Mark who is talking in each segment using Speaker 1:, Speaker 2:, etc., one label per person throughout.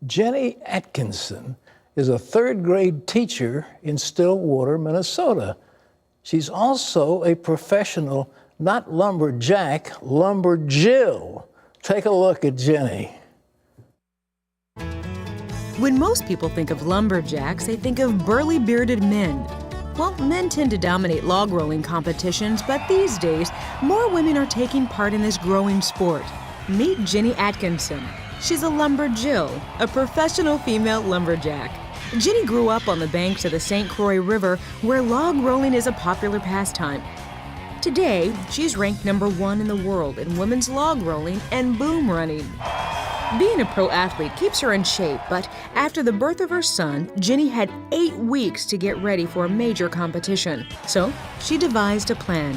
Speaker 1: Jenny Atkinson is a third-grade teacher in Stillwater, Minnesota. She's also a professional, not lumberjack, lumberjill. Take a look at Jenny.
Speaker 2: When most people think of lumberjacks, they think of burly, bearded men. Well, men tend to dominate log rolling competitions, but these days, more women are taking part in this growing sport. Meet Jenny Atkinson. She's a lumberjill, a professional female lumberjack. Jenny grew up on the banks of the St. Croix River, where log rolling is a popular pastime. Today, she's ranked #1 in the world in women's log rolling and boom running. Being a pro athlete keeps her in shape, but after the birth of her son, Jenny had 8 weeks to get ready for a major competition. So she devised a plan.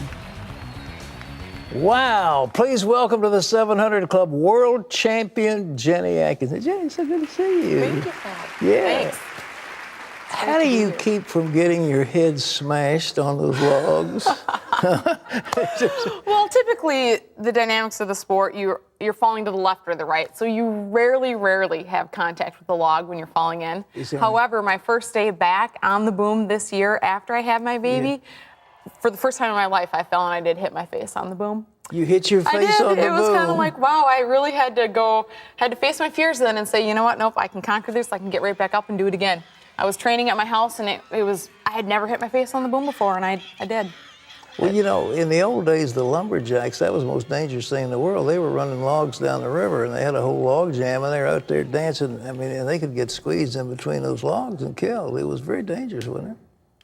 Speaker 1: Wow. Please welcome to the 700 Club world champion, Jenny Atkinson. Jenny, so good to see you.
Speaker 3: Thank you, Pat.
Speaker 1: Yeah.
Speaker 3: Thanks.
Speaker 1: How do you keep from getting your head smashed on those logs?
Speaker 3: Well, typically, the dynamics of the sport, you're falling to the left or the right, so you rarely have contact with the log when you're falling in. However, my first day back on the boom this year after I had my baby, for the first time in my life, I fell and I did hit my face on the boom.
Speaker 1: You hit your face on the boom?
Speaker 3: It was kind of like, wow, I really had to face my fears then and say, you know what, nope, I can conquer this, I can get right back up and do it again. I was training at my house, and I had never hit my face on the boom before, and I did.
Speaker 1: Well, you know, in the old days, the lumberjacks, that was the most dangerous thing in the world. They were running logs down the river, and they had a whole log jam, and they were out there dancing. I mean, and they could get squeezed in between those logs and killed. It was very dangerous, wasn't it?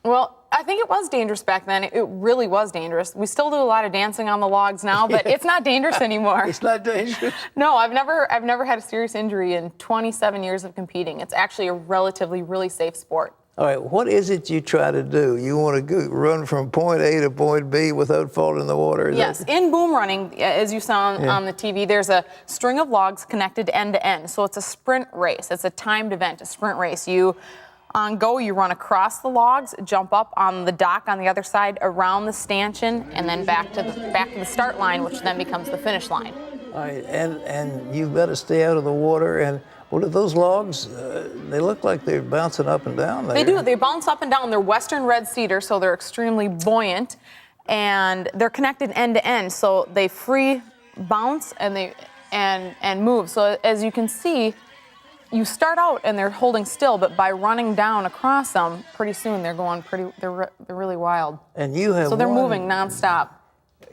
Speaker 3: Well, I think it was dangerous back then. It really was dangerous. We still do a lot of dancing on the logs now, but it's not dangerous anymore.
Speaker 1: It's not dangerous?
Speaker 3: No, I've never had a serious injury in 27 years of competing. It's actually a relatively really safe sport.
Speaker 1: All right, what is it you try to do? You want to run from point A to point B without falling in the water?
Speaker 3: Yes, in boom running, as you saw on the TV, there's a string of logs connected end to end. So it's a sprint race. It's a timed event, a sprint race. On go, you run across the logs, jump up on the dock on the other side, around the stanchion, and then back to the start line, which then becomes the finish line.
Speaker 1: All right, and you've got to stay out of the water. And what are those logs? They look like they're bouncing up and down there.
Speaker 3: They do. They bounce up and down. They're Western red cedar, so they're extremely buoyant, and they're connected end to end, so they free bounce and move. So as you can see, you start out and they're holding still, but by running down across them, pretty soon they're going they're really wild.
Speaker 1: And you have
Speaker 3: so they're moving nonstop.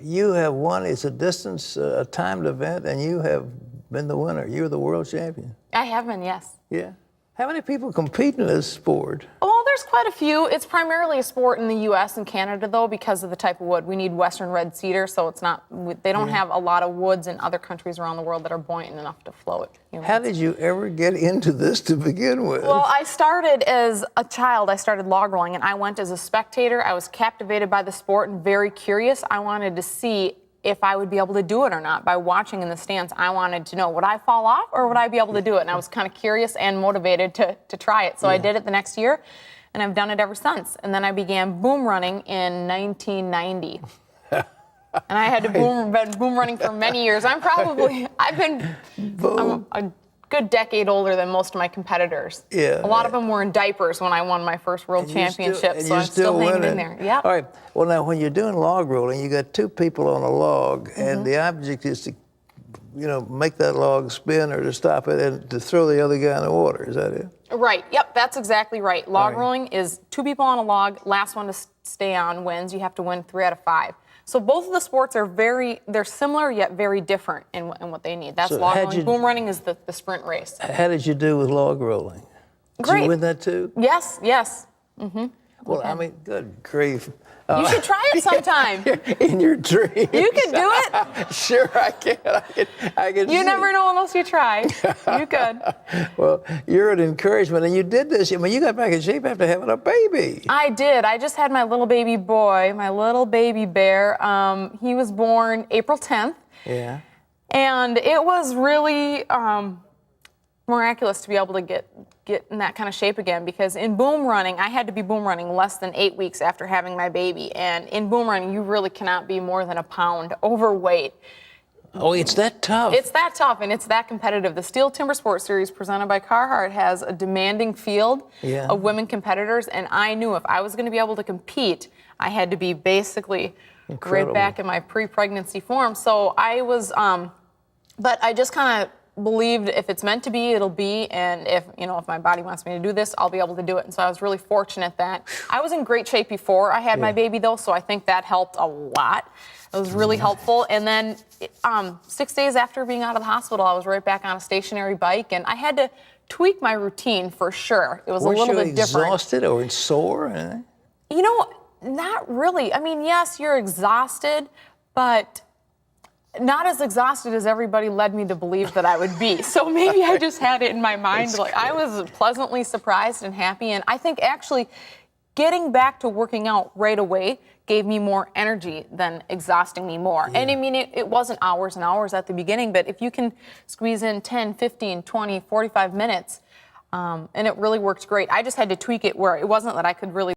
Speaker 1: You have won. It's a distance, a timed event, and you have been the winner. You're the world champion.
Speaker 3: I have been, yes.
Speaker 1: Yeah. How many people compete in this sport?
Speaker 3: Well, there's quite a few. It's primarily a sport in the U.S. and Canada, though, because of the type of wood. We need Western red cedar, so it's not. They don't have a lot of woods in other countries around the world that are buoyant enough to float humans.
Speaker 1: How did you ever get into this to begin with?
Speaker 3: Well, I started as a child. I started log rolling, and I went as a spectator. I was captivated by the sport and very curious. I wanted to see if I would be able to do it or not. By watching in the stands, I wanted to know, would I fall off or would I be able to do it? And I was kind of curious and motivated to try it. So I did it the next year, and I've done it ever since. And then I began boom running in 1990. And I had been boom running for many years. I've been a good decade older than most of my competitors.
Speaker 1: Yeah.
Speaker 3: A lot of them were in diapers when I won my first world championship, so I'm still hanging in there. Yeah.
Speaker 1: All right. Well, now, when you're doing log rolling, you got two people on a log, and the object is to, make that log spin or to stop it and to throw the other guy in the water. Is that it?
Speaker 3: Right. Yep, that's exactly right. Log rolling is two people on a log. Last one to stay on wins. You have to win 3 out of 5. So both of the sports are they're similar yet very different in what they need. That's log rolling. Boom running is the sprint race.
Speaker 1: How did you do with log rolling?
Speaker 3: Great.
Speaker 1: Did you win that too?
Speaker 3: Yes. Mm-hmm.
Speaker 1: Well, I mean, good grief.
Speaker 3: You should try it sometime.
Speaker 1: In your dreams.
Speaker 3: You can do it.
Speaker 1: Sure, I can. I can.
Speaker 3: You never know unless you try. You could.
Speaker 1: Well, you're an encouragement, and you did this. I mean, you got back in shape after having a baby.
Speaker 3: I did. I just had my little baby boy, my little baby bear. He was born April 10th.
Speaker 1: Yeah.
Speaker 3: And it was really miraculous to be able to get in that kind of shape again, because in boom running, I had to be boom running less than 8 weeks after having my baby. And in boom running, you really cannot be more than a pound overweight.
Speaker 1: Oh, it's that tough.
Speaker 3: It's that tough and it's that competitive. The Steel Timber Sports Series presented by Carhartt has a demanding field of women competitors, and I knew if I was going to be able to compete, I had to be basically right back in my pre-pregnancy form. So I was, but I just kind of believed if it's meant to be, it'll be, and if my body wants me to do this, I'll be able to do it. And so I was really fortunate that I was in great shape before I had my baby, though, so I think that helped a lot. It was really helpful. And then 6 days after being out of the hospital, I was right back on a stationary bike, and I had to tweak my routine for sure. It was a little bit different.
Speaker 1: Were you exhausted or sore?
Speaker 3: Not really. I mean, yes, you're exhausted, but not as exhausted as everybody led me to believe that I would be. So maybe I just had it in my mind. I was pleasantly surprised and happy. And I think actually getting back to working out right away gave me more energy than exhausting me more. And I mean, it wasn't hours and hours at the beginning, but if you can squeeze in 10, 15, 20, 45 minutes, and it really worked great. I just had to tweak it where it wasn't that I could really